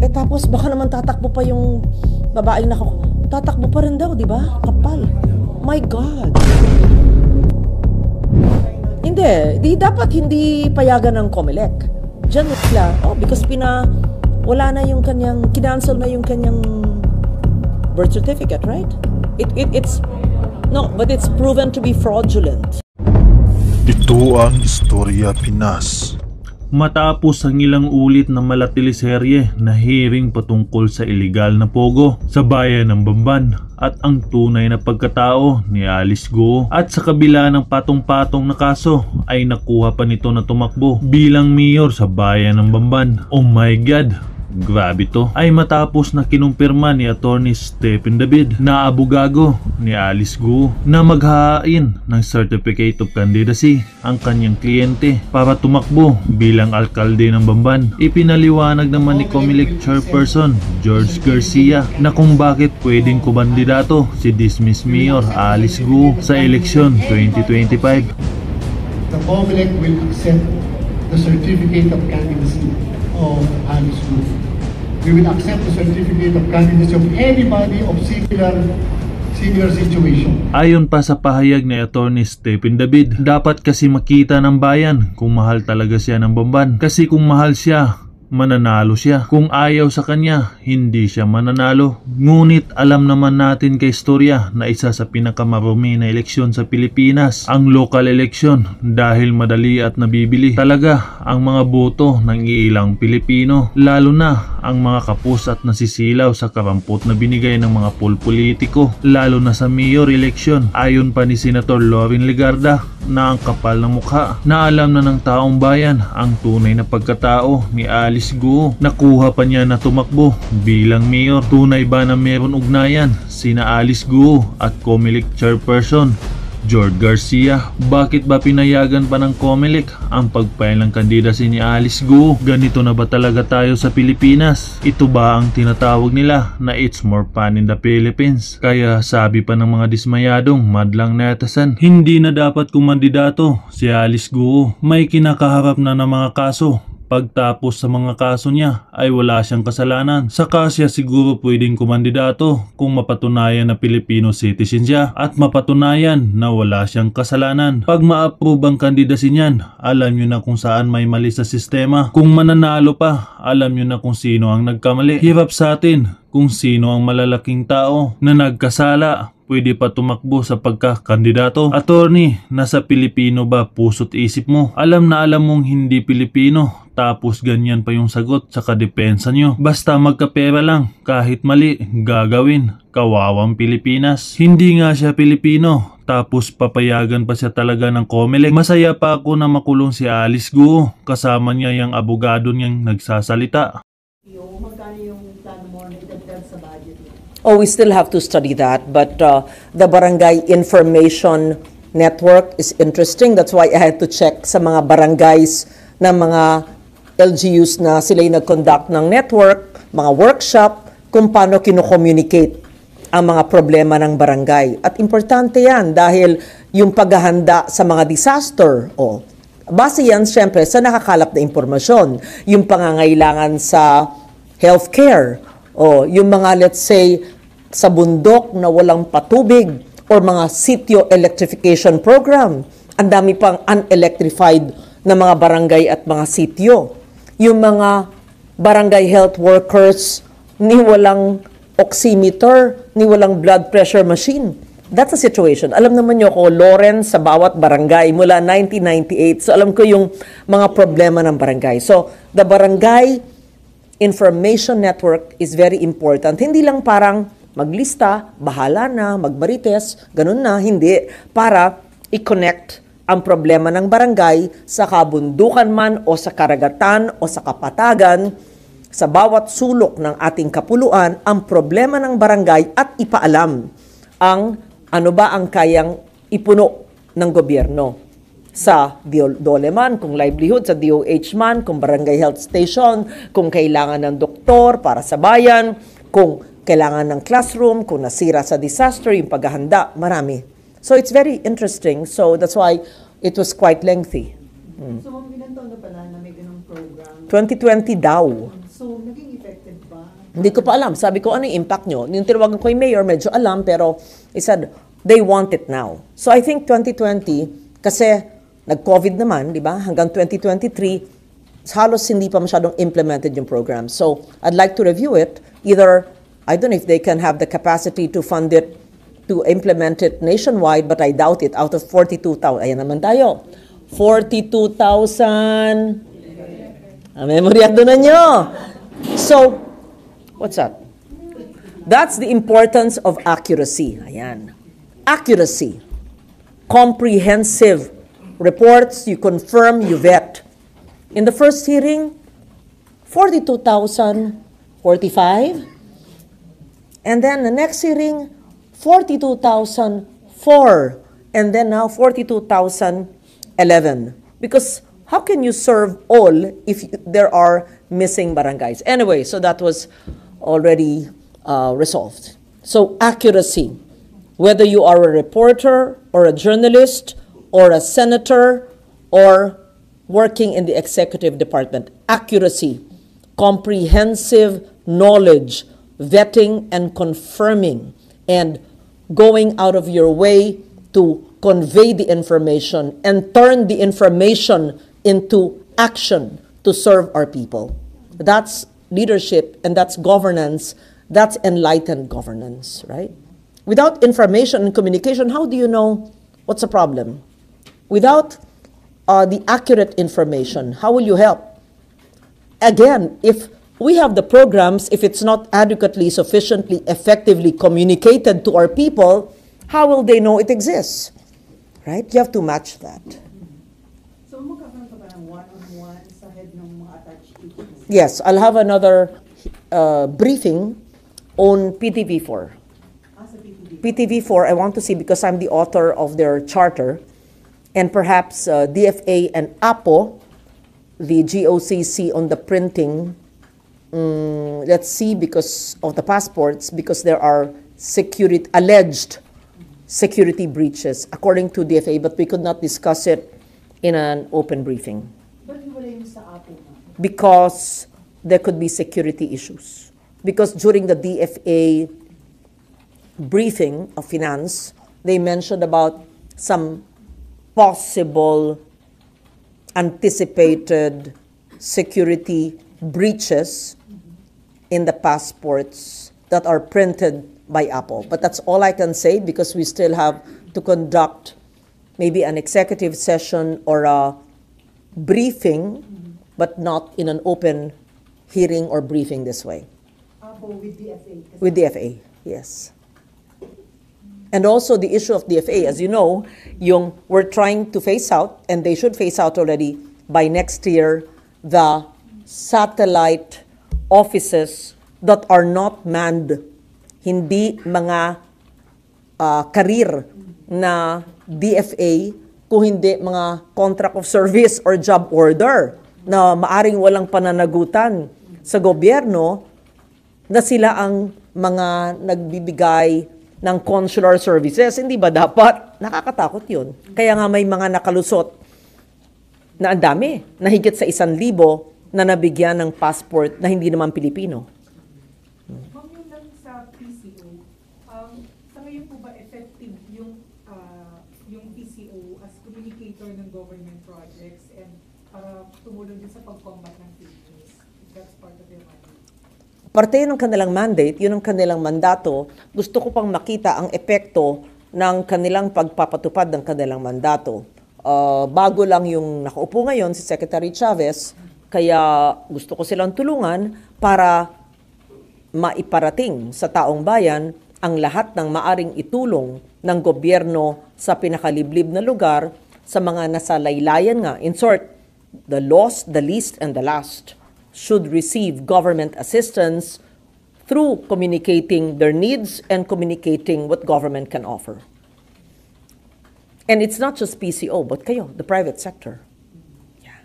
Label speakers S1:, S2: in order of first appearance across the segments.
S1: Eh tapos baka naman tatakbo pa yung babaeng tatakbo pa rin daw, di ba? Kapal. My God. Hindi dapat hindi payagan ng COMELEC. Diyan sila, because wala na yung kanyang, kinancel na yung kanyang birth certificate, right? But it's proven to be fraudulent.
S2: Ito ang Istorya Pinas.
S3: Matapos ang ilang ulit na malateleserye na hearing patungkol sa iligal na pogo sa bayan ng Bamban at ang tunay na pagkatao ni Alice Guo, at sa kabila ng patong-patong na kaso ay nakuha pa nito na tumakbo bilang mayor sa bayan ng Bamban. Oh my God! Grabe to. Ay matapos na kinumpirma ni Attorney Stephen David na abogado ni Alice Guo na maghahain ng Certificate of Candidacy ang kanyang kliyente para tumakbo bilang alkalde ng Bamban. Ipinaliwanag naman ni COMELEC Chairperson George Garcia na kung bakit pwedeng kumandidato si dismissed Mayor Alice Guo sa eleksyon 2025.
S4: The COMELEC will accept the Certificate of Candidacy of Alice Guo. We will accept the certificate of candidacy of anybody of similar situation.
S3: Ayon pa sa pahayag ni Attorney Stephen David, dapat kasi makita ng bayan kung mahal talaga siya ng Bamban. Kasi kung mahal siya, mananalo siya. Kung ayaw sa kanya, hindi siya mananalo. Ngunit alam naman natin kay istorya na isa sa pinakamarumi na eleksyon sa Pilipinas ang local election dahil madali at nabibili talaga ang mga boto ng iilang Pilipino, lalo na ang mga kapos at nasisilaw sa karampot na binigay ng mga politiko, lalo na sa mayor election. Ayon pa ni Senator Loren Legarda na ang kapal ng mukha na alam na ng taong bayan ang tunay na pagkatao ni Alice Guo. Nakuha pa niya na tumakbo bilang mayor. Tunay ba na meron ugnayan sina Alice Guo at COMELEC Chairperson George Garcia? Bakit ba pinayagan pa ng COMELEC ang pagpail ng kandidacy ni Alice Guo? Ganito na ba talaga tayo sa Pilipinas? Ito ba ang tinatawag nila na it's more fun in the Philippines? Kaya sabi pa ng mga dismayadong madlang netizen, hindi na dapat kumandidato si Alice Guo. May kinakaharap na ng mga kaso. Pagtapos sa mga kaso niya ay wala siyang kasalanan. Saka siya siguro pwedeng kumandidato kung mapatunayan na Filipino citizen siya at mapatunayan na wala siyang kasalanan. Pag ma-approve ang kandidacy niyan, alam nyo na kung saan may mali sa sistema. Kung mananalo pa, alam nyo na kung sino ang nagkamali. Hirap sa atin kung sino ang malalaking tao na nagkasala pwede pa tumakbo sa pagkakandidato. Attorney, nasa Pilipino ba puso't isip mo? Alam na alam mong hindi Pilipino, tapos ganyan pa yung sagot sa kadepensa nyo. Basta magkapera lang, kahit mali, gagawin. Kawawang Pilipinas. Hindi nga siya Pilipino, tapos papayagan pa siya talaga ng COMELEC. Masaya pa ako na makulong si Alice Guo, kasama niya yung abogado niyang nagsasalita.
S5: Magkano yung plano mo na idagdag sa budget?
S1: Oh, we still have to study that, but the Barangay Information Network is interesting. That's why I had to check sa mga barangays ng mga LGUs na sila'y nag-conduct ng network, mga workshop, kung paano kino-communicate ang mga problema ng barangay. At importante yan dahil yung paghahanda sa mga disaster, base yan syempre sa nakakalap na impormasyon, yung pangangailangan sa healthcare, yung mga let's say sa bundok na walang patubig or mga sitio electrification program. Ang dami pang unelectrified na mga barangay at mga sitio. Yung mga barangay health workers ni walang oximeter, ni walang blood pressure machine. That's a situation. Alam naman nyo ko, Lawrence, sa bawat barangay mula 1998. So alam ko yung mga problema ng barangay. So the Barangay Information Network is very important. Hindi lang parang maglista, bahala na, magmarites, ganun na, hindi. Para i-connect ang problema ng barangay sa kabundukan man o sa karagatan o sa kapatagan, sa bawat sulok ng ating kapuluan, ang problema ng barangay at ipaalam ang ano ba ang kayang ipuno ng gobyerno. Sa DOLE man, kung livelihood, sa DOH man, kung barangay health station, kung kailangan ng doktor para sa bayan, kung kailangan ng classroom, kung nasira sa disaster, yung paghahanda, marami. So it's very interesting. So that's why it was quite lengthy.
S5: So ilang taon na pala na may ganung program?
S1: 2020 daw.
S5: So, naging effective ba?
S1: Hindi ko pa alam. Sabi ko, ano yung impact nyo? Yung tinawagan ko yung mayor, medyo alam, pero he said, they want it now. So I think 2020, kasi nag-COVID naman, di ba? Hanggang 2023, halos hindi pa masyadong implemented yung program. So I'd like to review it. Either, I don't know if they can have the capacity to fund it, to implement it nationwide, but I doubt it. Out of 42,000, ayan naman tayo. 42,000. Memoryado na nyo. So, what's that? That's the importance of accuracy. Ayan. Accuracy. Comprehensive reports, you confirm, you vet. In the first hearing, 42,045. And then the next hearing, 42,004. And then now 42,011. Because how can you serve all if there are missing barangays? Anyway, so that was already resolved. So accuracy, whether you are a reporter or a journalist or a senator or working in the executive department, accuracy, comprehensive knowledge, vetting and confirming, and going out of your way to convey the information and turn the information into action to serve our people. That's leadership and that's governance. That's enlightened governance, right? Without information and communication, how do you know what's the problem? Without the accurate information, how will you help? Again, if we have the programs, if it's not adequately, sufficiently, effectively communicated to our people, how will they know it exists? Right? You have to match that.
S5: So, magkakaroon ka ba ng one-on-one sa head ng mga attached agencies?
S1: Yes, I'll have another briefing on PTV4.
S5: Sa PTV?
S1: PTV4, I want to see because I'm the author of their charter, and perhaps DFA and APO, the GOCC on the printing, let's see, because of the passports, because there are alleged security breaches according to DFA, but we could not discuss it in an open briefing.
S5: Ba't wala yung sa APO na?
S1: Because there could be security issues. Because during the DFA briefing of finance, they mentioned about some possible anticipated security breaches in the passports that are printed by Apple. But that's all I can say because we still have to conduct maybe an executive session or a briefing, but not in an open hearing or briefing this way.
S5: APO with DFA?
S1: With DFA, yes. And also the issue of DFA, as you know, we're trying to phase out, and they should phase out already by next year, the satellite offices that are not manned, hindi mga karir na DFA, kung hindi mga contract of service or job order na maaring walang pananagutan sa gobyerno na sila ang mga nagbibigay ng consular services. Hindi ba dapat? Nakakatakot yun. Kaya nga may mga nakalusot na ang dami, na higit sa 1,000 na nabigyan ng passport na hindi naman Pilipino.
S6: Ma'am, yun lang sa PCO. Sa ngayon po ba effective yung PCO as communicator ng government projects and para tumulong din sa pag-combat ng fake news? That's part of their mandate.
S1: Parte yun ng kanilang mandate, yun ang kanilang mandato. Gusto ko pang makita ang epekto ng kanilang pagpapatupad ng kanilang mandato. Bago lang yung nakaupo ngayon si Secretary Chavez, kaya gusto ko silang tulungan para maiparating sa taong bayan ang lahat ng maaring itulong ng gobyerno sa pinakaliblib na lugar sa mga nasa laylayan nga. In short, the lost, the least, and the last should receive government assistance through communicating their needs and communicating what government can offer. And it's not just PCO, but kayo, the private sector. Yeah.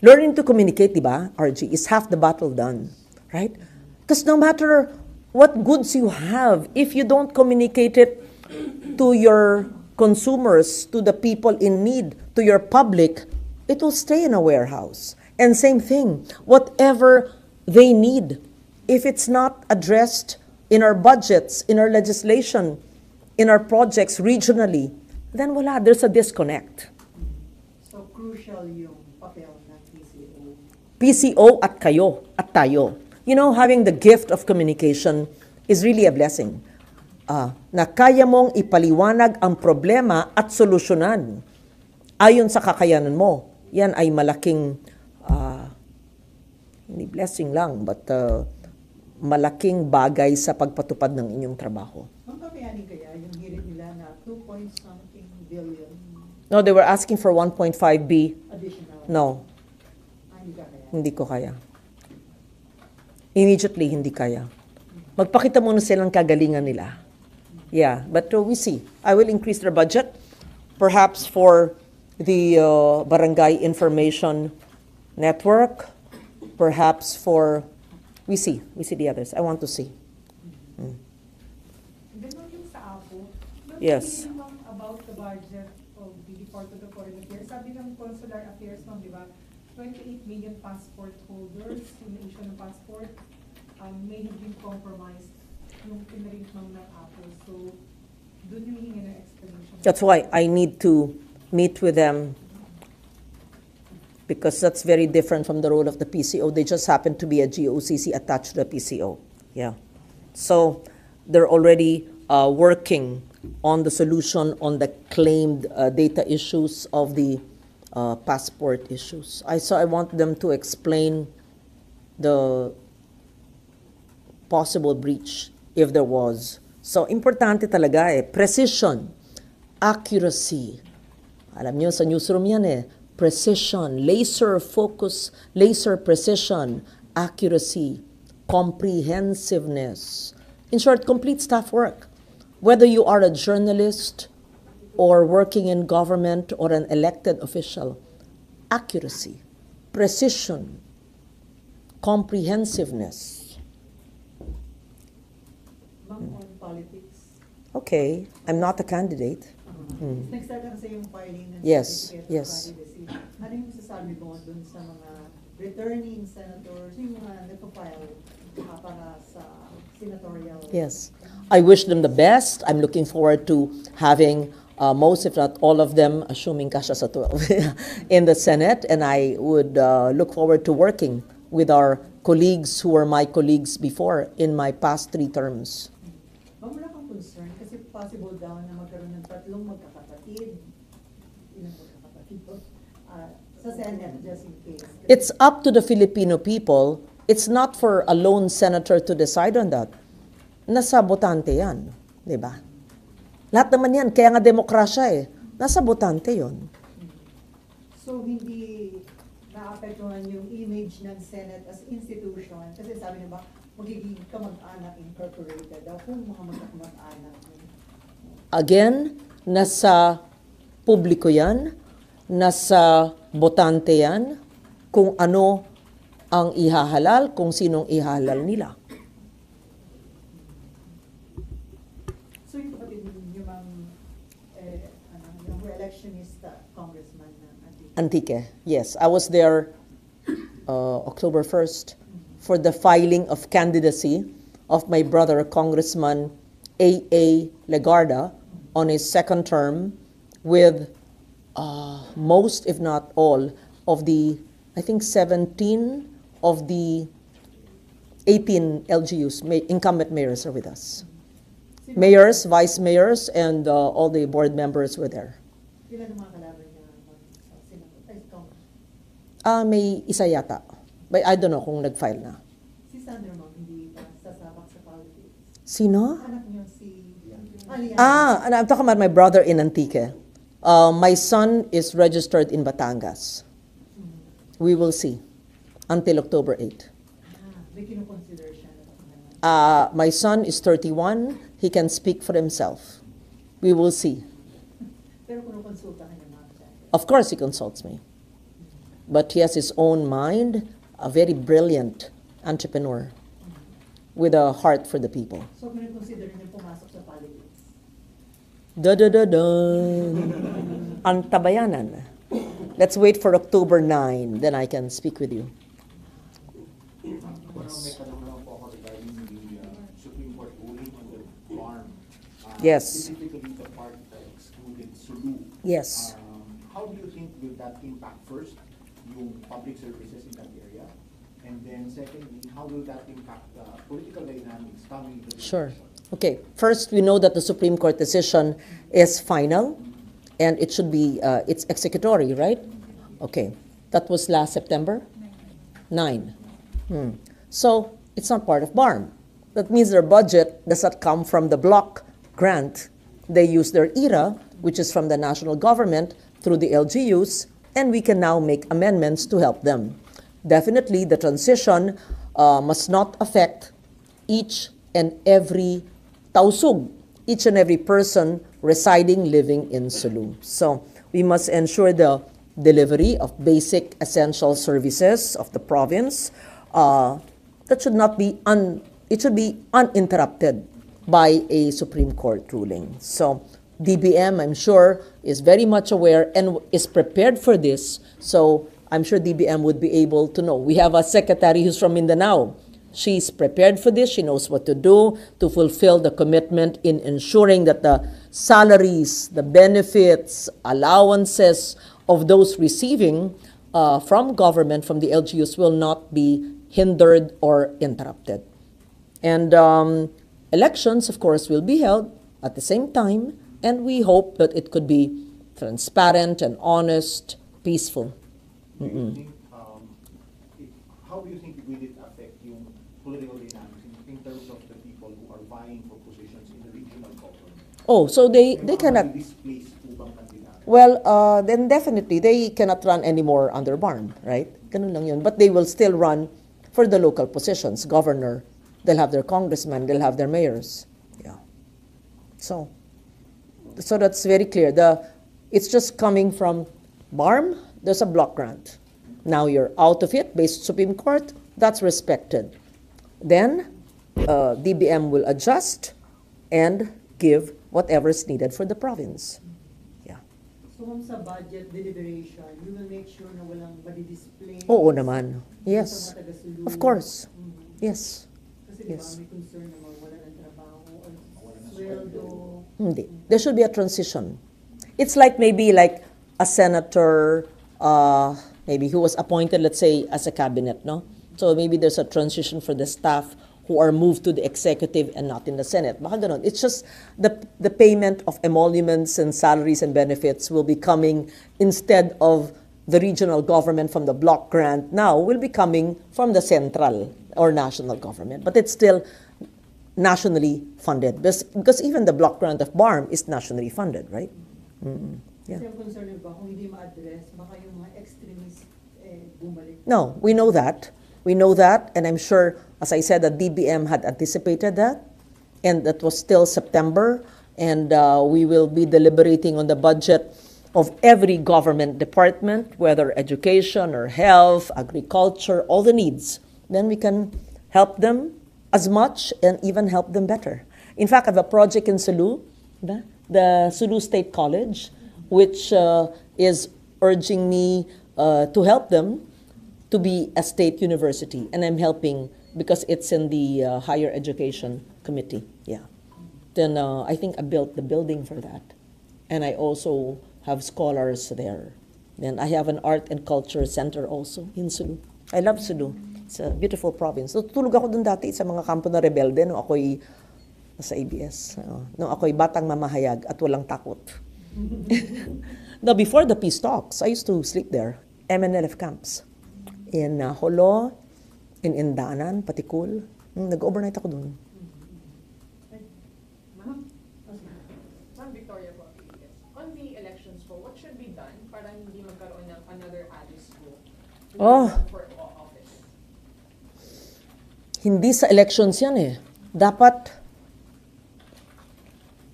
S1: Learning to communicate, diba, RG, is half the battle done, right? Because no matter what goods you have, if you don't communicate it to your consumers, to the people in need, to your public, it will stay in a warehouse. And same thing, whatever they need. If it's not addressed in our budgets, in our legislation, in our projects regionally, then wala, there's a disconnect.
S5: So crucial yung papel ng PCO.
S1: PCO at kayo, at tayo. You know, having the gift of communication is really a blessing. Na kaya mong ipaliwanag ang problema at solusyonan ayon sa kakayanan mo. Yan ay malaking, hindi blessing lang, but malaking bagay sa pagpatupad ng inyong trabaho.
S5: Ang kakayanin kaya yung hirit nila na 2-point-something billion
S1: No, they were asking for 1.5B.
S5: additional?
S1: No,
S5: Hindi ka kaya?
S1: hindi ko kaya. Immediately, hindi kaya. Magpakita muna silang kagalingan nila. Yeah, but we see. I will increase their budget, perhaps for the barangay information network, perhaps for, we see the others. I want to see.
S6: Ganun yung sa APO.
S1: Yes.
S6: Nung about the budget of the Department of Foreign Affairs, sabi ng Consular Affairs, di ba, 28 million passport holders yung issue ng passport may have been compromised yung pinarint ng APO. So, dun yung hingi ng explanation.
S1: That's why I need to meet with them, because that's very different from the role of the PCO. They just happen to be a GOCC attached to the PCO. Yeah. So they're already working on the solution on the claimed data issues of the passport issues. So I want them to explain the possible breach if there was. So importante talaga precision, accuracy. Alam niyo sa newsroom yan precision, laser focus, laser precision, accuracy, comprehensiveness. In short, complete staff work. Whether you are a journalist or working in government or an elected official, accuracy, precision, comprehensiveness.
S5: Ma'am, on politics.
S1: Okay, I'm not a candidate.
S5: Nag-start na kasi yung filing ng
S1: Yes,
S5: certificate of
S1: yes.
S5: candidacy. Ano yung sasabi mo dun sa mga returning senators, yung mga nagpa-file para sa senatorial?
S1: Yes. I wish them the best. I'm looking forward to having most, if not all of them, assuming kasha sa 12, in the Senate. And I would look forward to working with our colleagues who were my colleagues before in my past 3 terms.
S5: Ma'am, wala kang concern kasi possible daw na magkaroon ng tatlong magkakapatid. Ilang magkakapatid po? Sa Senate, just in case.
S1: It's up to the Filipino people. It's not for a lone senator to decide on that. Nasa botante yan. Di ba? Lahat naman yan. Kaya nga demokrasya Nasa botante yon.
S5: So, hindi naapektuhan yung image ng Senate as institution. Kasi sabi niyo ba, magiging kamag-anak incorporated daw kung mga magkamag-anak.
S1: Again, nasa publiko yan, nasa botante yan, kung ano ang ihahalal, kung sinong ihahalal nila.
S5: So yung kapatid niyo, ma'am, yung re-electionist congressman ng
S1: Antique, yes. I was there October 1st for the filing of candidacy of my brother, Congressman A.A. Legarda, on his second term with most, if not all, of the, I think 17 of the 18 LGUs, incumbent mayors are with us. Mayors, vice mayors, and all the board members were there.
S5: Ilan ang mga kalaban niya sa Senate?
S1: May isa yata. But I don't know kung nag-file na.
S5: Si Sandra, ma'am, hindi ba sasabak sa politics?
S1: Sino?
S5: Anak niyo si Alian.
S1: And I'm talking about my brother in Antique. My son is registered in Batangas. We will see until October 8.
S5: May kinukonsider siya na
S1: My son is 31. He can speak for himself. We will see.
S5: pero kinukonsultahan niya ma'am siya.
S1: Of course, he consults me. But he has his own mind, a very brilliant entrepreneur with a heart for the people.
S5: So, kinukonsider niya pumasok sa politics.
S1: Da-da-da-da. Antabayanan. Let's wait for October 9, then I can speak with you. Yes.
S7: May tanong naman po ako regarding the Supreme Court ruling on the farm.
S1: Yes.
S7: Specifically the part that excluded Sulu.
S1: Yes.
S7: How do you think will that impact first yung public services in that area? And then secondly, how will that impact political dynamics coming to the
S1: Sure.
S7: election?
S1: Okay. First, we know that the Supreme Court decision is final, and it should be it's executory, right? Okay. That was last September. 9. So it's not part of BARM. That means their budget does not come from the block grant. They use their ERA, which is from the national government through the LGUs, and we can now make amendments to help them. Definitely, the transition must not affect each and every tausug, each and every person residing, living in Sulu. So we must ensure the delivery of basic essential services of the province. That should not be it should be uninterrupted by a Supreme Court ruling. So DBM, I'm sure, is very much aware and is prepared for this. So I'm sure DBM would be able to know. We have a secretary who's from Mindanao. She's prepared for this. She knows what to do to fulfill the commitment in ensuring that the salaries, the benefits, allowances of those receiving from government, from the LGUs, will not be hindered or interrupted. And elections, of course, will be held at the same time, and we hope that it could be transparent and honest, peaceful.
S7: Do you think, how do you think will it affect yung political dynamics in terms of the people who are vying for positions in the regional government?
S1: Oh, so they cannot.
S7: Displace po bang kandidato?
S1: Well, then definitely they cannot run anymore under BARM, right? Ganun lang yun. But they will still run for the local positions, governor. They'll have their congressmen, they'll have their mayors. Yeah. So that's very clear. It's just coming from BARM, there's a block grant. Now you're out of it, based Supreme Court, that's respected. Then DBM will adjust and give whatever is needed for the province. Yeah.
S5: So kung sa budget deliberation, you will make sure na walang madi-display?
S1: Oo naman. Yes.
S5: Sa mga taga-Sulu?
S1: Of course. Yes.
S5: Kasi di ba
S1: Yes.
S5: may concern na mawala ng trabaho or sweldo?
S1: Hindi. There should be a transition. It's like maybe like a senator, maybe who was appointed, let's say, as a cabinet, no? So maybe there's a transition for the staff who are moved to the executive and not in the Senate. Baka ganun. It's just the payment of emoluments and salaries and benefits will be coming instead of the regional government from the block grant now will be coming from the central or national government. But it's still nationally funded because even the block grant of BARM is nationally funded, right? Yeah.
S5: Kasi ang concern nyo ba, kung hindi ma-address, baka yung mga extremists bumalik?
S1: No, we know that. We know that, and I'm sure, as I said, that DBM had anticipated that, and that was still September, and we will be deliberating on the budget of every government department, whether education or health, agriculture, all the needs. Then we can help them as much and even help them better. In fact, I have a project in Sulu, the Sulu State College, which is urging me to help them to be a state university, and I'm helping because it's in the higher education committee. Yeah. Then I think I built the building for that, and I also have scholars there. Then I have an art and culture center also in Sulu. I love Sulu. It's a beautiful province. So, tutulog ako dun dati sa mga kampo na rebelde nung ako'y sa ABS. Nung ako'y batang mamahayag at walang takot. Now, before the peace talks, I used to sleep there. MNLF camps. In Holo, in Indanan, Patikul. Nag-overnight ako dun.
S8: Ma'am Victoria po, on the elections po, what should be done para hindi magkaroon ng another Alice go for office?
S1: Hindi sa elections yan eh. Dapat,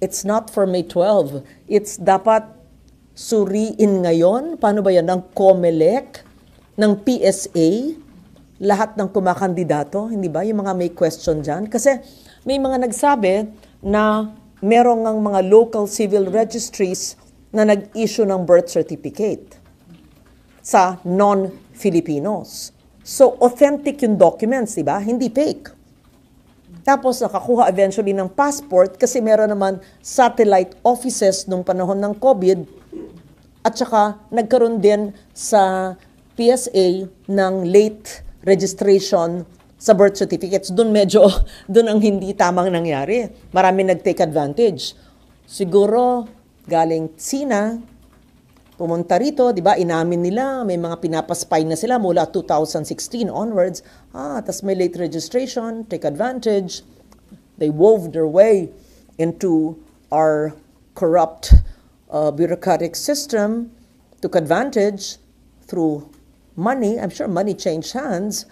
S1: it's not for May 12. It's dapat suriin ngayon. Paano ba yan? Ng COMELEC, ng PSA, lahat ng kumakandidato, hindi ba? Yung mga may question dyan. Kasi may mga nagsabi na merong ang mga local civil registries na nag-issue ng birth certificate sa non-Filipinos. So, authentic yung documents, di ba? Hindi fake. Tapos, nakakuha eventually ng passport kasi meron naman satellite offices nung panahon ng COVID at saka nagkaroon din sa PSA ng late registration sa birth certificates. Doon ang hindi tamang nangyari. Marami nag-take advantage. Siguro, galing Sina, pumunta rito, di ba, inamin nila, may mga pinapaspy na sila mula 2016 onwards. Tas may late registration, take advantage. They wove their way into our corrupt bureaucratic system, took advantage through money. I'm sure money changed hands,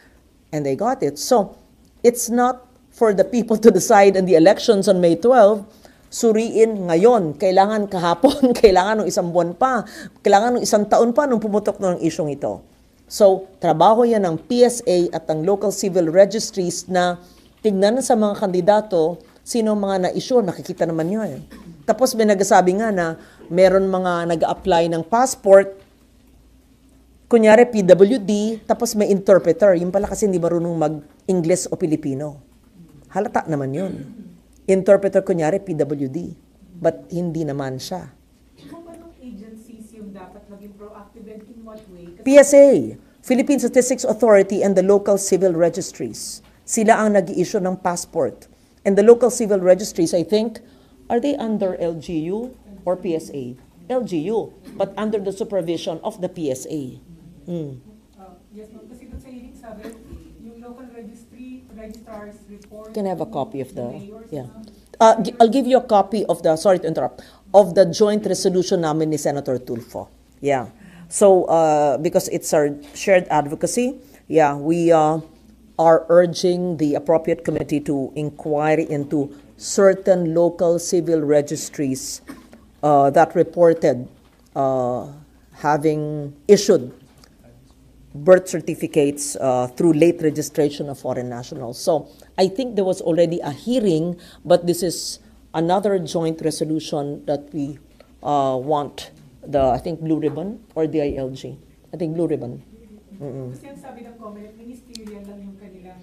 S1: and they got it. So, it's not for the people to decide in the elections on May 12, suriin ngayon, kailangan kahapon, kailangan ng isang buwan pa, kailangan ng isang taon pa nung pumutok ng isyong ito. So, trabaho yan ng PSA at ng local civil registries na tignan sa mga kandidato sino mga na-issue, nakikita naman nyo eh. Tapos may nagsasabi nga na meron mga nag-apply ng passport, kunyari PWD, tapos may interpreter, yung pala kasi hindi marunong mag-English o Pilipino. Halata naman yun. Interpreter, kunyari, PWD. But hindi naman siya.
S6: Kung anong agencies yung dapat maging proactive and in what way?
S1: PSA, Philippine Statistics Authority, and the local civil registries. Sila ang nag-i-issue ng passport. And the local civil registries, I think, are they under LGU or PSA? LGU, but under the supervision of the PSA.
S6: Yes, ma'am. Kasi doon sa hearing sabi, yung local registrars report.
S1: Can I have a copy of the, yeah. I'll give you a copy of the, sorry to interrupt, of the joint resolution namin ni Senator Tulfo. Yeah. So, because it's our shared advocacy, yeah, we are urging the appropriate committee to inquire into certain local civil registries that reported having issued birth certificates through late registration of foreign nationals. So I think there was already a hearing, but this is another joint resolution that we want I think Blue Ribbon or the ILG. I think Blue Ribbon.
S6: Kasi ang sabi ng comment, ministerial lang yung kanilang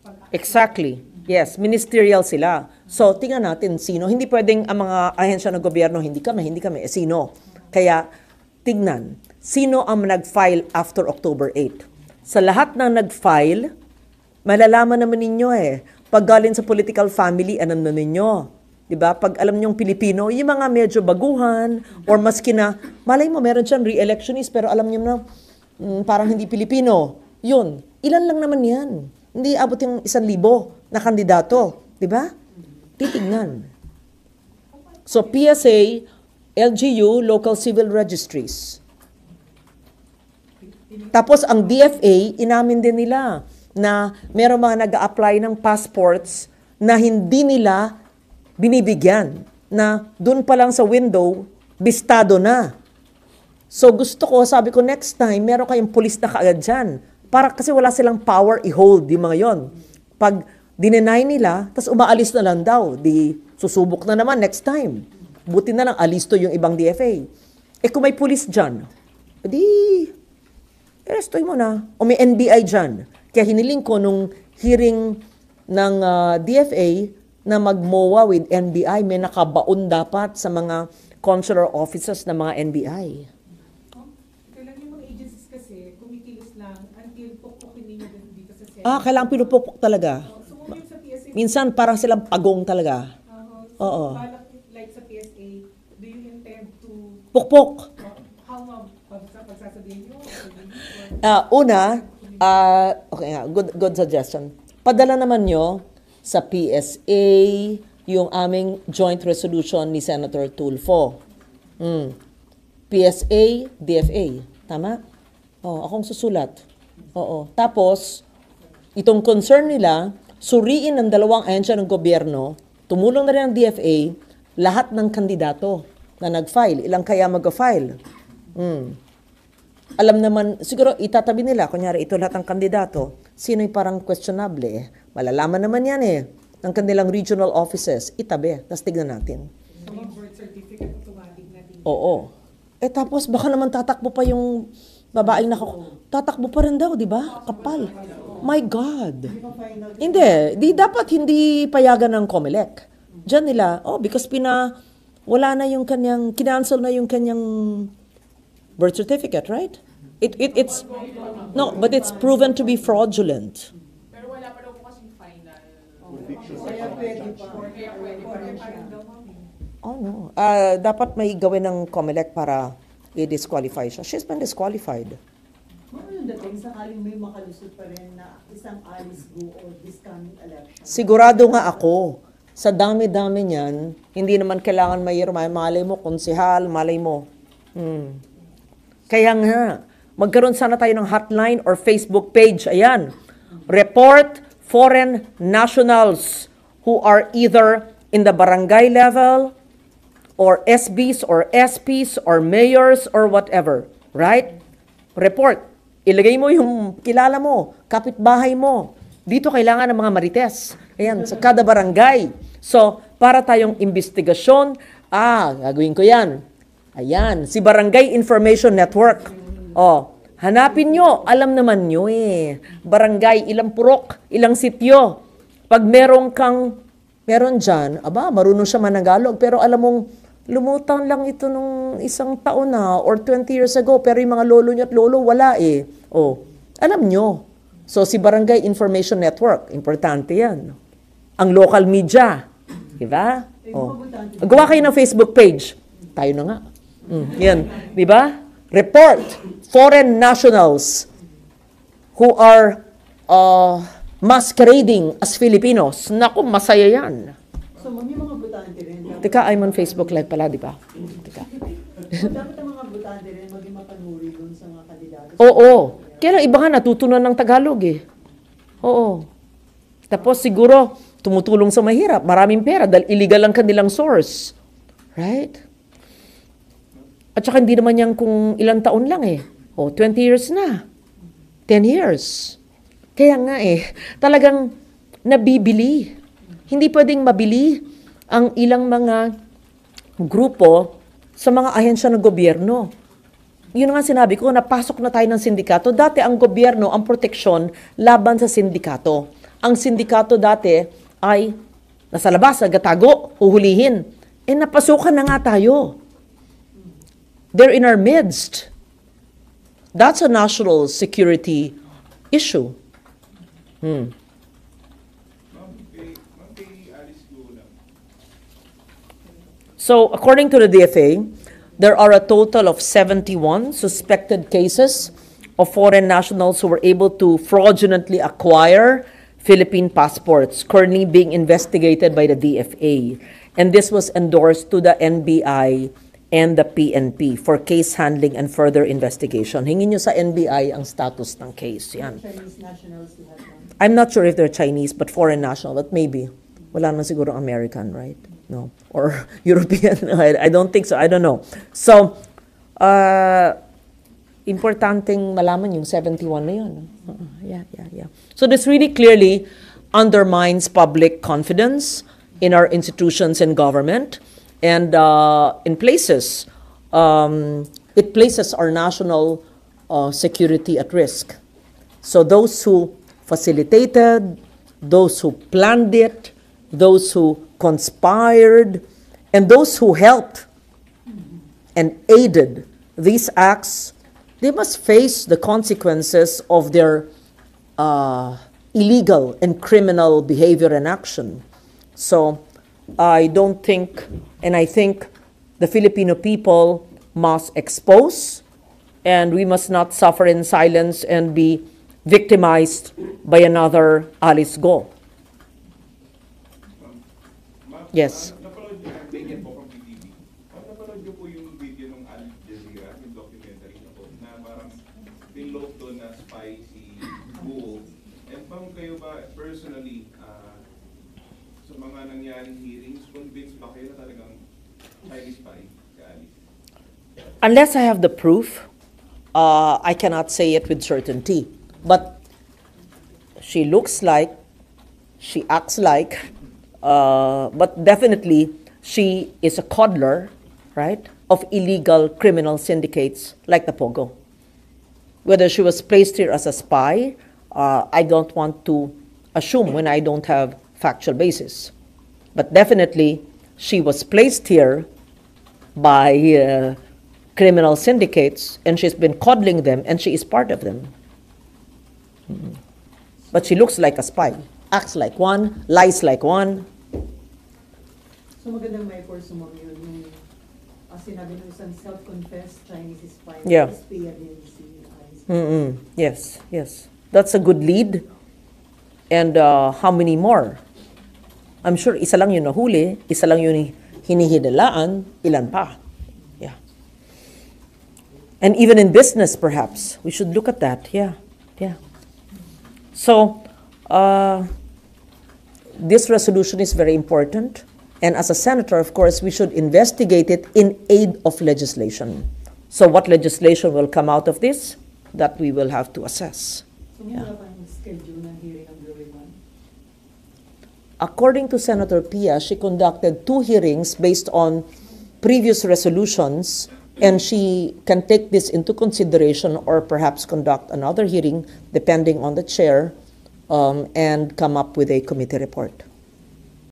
S6: pag-action.
S1: Exactly. Yes, ministerial sila. So tingnan natin sino. Hindi pwedeng ang mga ahensya ng gobyerno, hindi kami, sino. Kaya tignan. Sino ang nag-file after October 8? Sa lahat ng nag-file, malalaman naman ninyo eh. Pag galing sa political family, alam na ninyo. Diba? Pag alam nyong Pilipino, yung mga medyo baguhan, or maski na, malay mo, meron dyan re-electionist, pero alam nyo na, parang hindi Pilipino. Yun. Ilan lang naman yan. Hindi abot yung 1,000 na kandidato. Diba? Titignan. So, PSA, LGU, local civil registries. Tapos ang DFA, inamin din nila na meron mga nag-a-apply ng passports na hindi nila binibigyan. Na dun pa lang sa window, bistado na. So gusto ko, sabi ko next time, meron kayong pulis na kaagad dyan. Para kasi wala silang power i-hold yung mga yon. Pag dinenay nila, tas umaalis na lang daw, di susubok na naman next time. Buti na lang, alisto yung ibang DFA. Kung may pulis dyan, di arestoy mo na. O may NBI dyan. Kaya hiniling ko nung hearing ng DFA na mag-MOA with NBI, may nakabaon dapat sa mga consular offices ng mga NBI.
S6: Kailan yung mga agencies kasi, kumikilos lang until pukpukin ninyo dito sa Senate.
S1: Kailangan pinupukpok talaga.
S6: So, kung yung sa PSA,
S1: Minsan parang silang pagong talaga. Oo.
S6: balak like sa PSA, do you intend to,
S1: Pukpok.
S6: how pagsasabihin nyo?
S1: Okay nga, good suggestion. Padala naman nyo sa PSA yung aming joint resolution ni Senator Tulfo. PSA, DFA. Tama? Akong susulat. Oo. Tapos, itong concern nila, suriin ng dalawang ahensya ng gobyerno, tumulong na rin ang DFA, lahat ng kandidato na nag-file. Ilang kaya mag-file? Alam naman, siguro itatabi nila, kunyari ito lahat ng kandidato, sino yung parang questionable Malalaman naman yan ng kanilang regional offices, itabi, tapos tignan natin.
S6: Birth certificate automatic natin.
S1: Oo. Tapos baka naman tatakbo pa yung Babaeng tatakbo pa rin daw, di ba? Kapal. My God. Hindi. Dapat hindi payagan ng COMELEC. Diyan nila, because wala na yung kanyang, kinancel na yung kanyang birth certificate, right? It's, no, but it's proven to be fraudulent.
S8: Pero wala pa daw po kasing final.
S5: Kaya pwede pa.
S8: Kaya pwede pa rin siya.
S1: Oh, no. Dapat may gawin ng COMELEC para i-disqualify siya. She's been disqualified.
S5: Ano yung dating sakaling may makalusot pa rin na isang Alice Go or this coming election?
S1: Sigurado nga ako, sa dami-dami niyan, hindi naman kailangan mayroon. Malay mo, konsehal, malay mo. Kaya nga, magkaroon sana tayo ng hotline or Facebook page. Ayan, report foreign nationals who are either in the barangay level or SBs or SPs or mayors or whatever. Right? Report. Ilagay mo yung kilala mo, kapitbahay mo. Dito kailangan ng mga marites. Ayan, sa kada barangay. So, para tayong investigasyon, gagawin ko yan. Ayan, si Barangay Information Network. Hanapin nyo. Alam naman nyo barangay, ilang purok, ilang sityo. Pag meron dyan, marunong siya managalog, pero alam mong, lumutang lang ito nung isang taon na or 20 years ago, pero yung mga lolo niyo at lolo, wala alam nyo. So, si Barangay Information Network, importante yan. Ang local media. Diba? Gawa kayo ng Facebook page. Tayo na nga. Yan. Diba? Report foreign nationals who are masquerading as Filipinos. Naku, masaya yan.
S5: So, may mga butante rin.
S1: Teka, I'm on Facebook Live pala, di ba? Teka.
S5: Dapat ang mga butante rin maging mapanuri dun sa mga kandidato.
S1: Oo. Kaya lang iba nga natutunan ng Tagalog Oo. Tapos siguro, tumutulong sa mahirap. Maraming pera dahil illegal ang kanilang source. Right? At saka hindi naman yan kung ilang taon lang 20 years na. 10 years. Kaya nga talagang nabibili. Hindi pwedeng mabili ang ilang mga grupo sa mga ahensya ng gobyerno. Yun nga sinabi ko, napasok na tayo ng sindikato. Dati ang gobyerno, ang proteksyon, laban sa sindikato. Ang sindikato dati ay nasa labas, nagatago, huhulihin. Napasukan na nga tayo. They're in our midst. That's a national security issue. So, according to the DFA, there are a total of 71 suspected cases of foreign nationals who were able to fraudulently acquire Philippine passports, currently being investigated by the DFA. And this was endorsed to the NBI and the PNP for case handling and further investigation. Hingin nyo sa NBI ang status ng case. Yan.
S5: Chinese nationals who have one.
S1: I'm not sure if they're Chinese, but foreign national, but maybe. Wala naman siguro American, right? No. Or European. I don't think so. I don't know. So, importanteng malaman yung 71 na yun. Yeah. So this really clearly undermines public confidence in our institutions and government. And in places, it places our national security at risk. So those who facilitated, those who planned it, those who conspired, and those who helped and aided these acts, they must face the consequences of their illegal and criminal behavior and action. So I don't think, and I think the Filipino people must expose, and we must not suffer in silence and be victimized by another Alice Go. Yes.
S9: Napanood niyo yung video po from PTV. Napanood niyo po yung video ng Al Jazeera, yung documentary na po, na parang niload doon na spy si Guo. And ma'am, kayo ba personally, sa mga nangyaring hearings, convinced ba kayo na talagang Chinese spy si Alice?
S1: Unless I have the proof, I cannot say it with certainty. But she looks like, she acts like, but definitely she is a coddler, right, of illegal criminal syndicates like the Pogo. Whether she was placed here as a spy, I don't want to assume when I don't have factual basis. But definitely, she was placed here by criminal syndicates, and she's been coddling them, and she is part of them. But she looks like a spy, acts like one, lies like one.
S5: So magandang may kurso mo yun, yung sinabi ng isang self-confessed Chinese spy,
S1: Yeah.
S5: espiya din si ICC.
S1: Yes, yes. That's a good lead. And how many more? I'm sure isa lang yung nahuli, isa lang yung hinihidalaan, ilan pa. Yeah. And even in business, perhaps, we should look at that. Yeah, yeah. So, this resolution is very important. And as a senator, of course, we should investigate it in aid of legislation. So what legislation will come out of this? That we will have to assess.
S5: So may wala pang schedule ng hearing ng Bureau 1?
S1: According to Senator Pia, she conducted 2 hearings based on previous resolutions, and she can take this into consideration or perhaps conduct another hearing depending on the chair and come up with a committee report.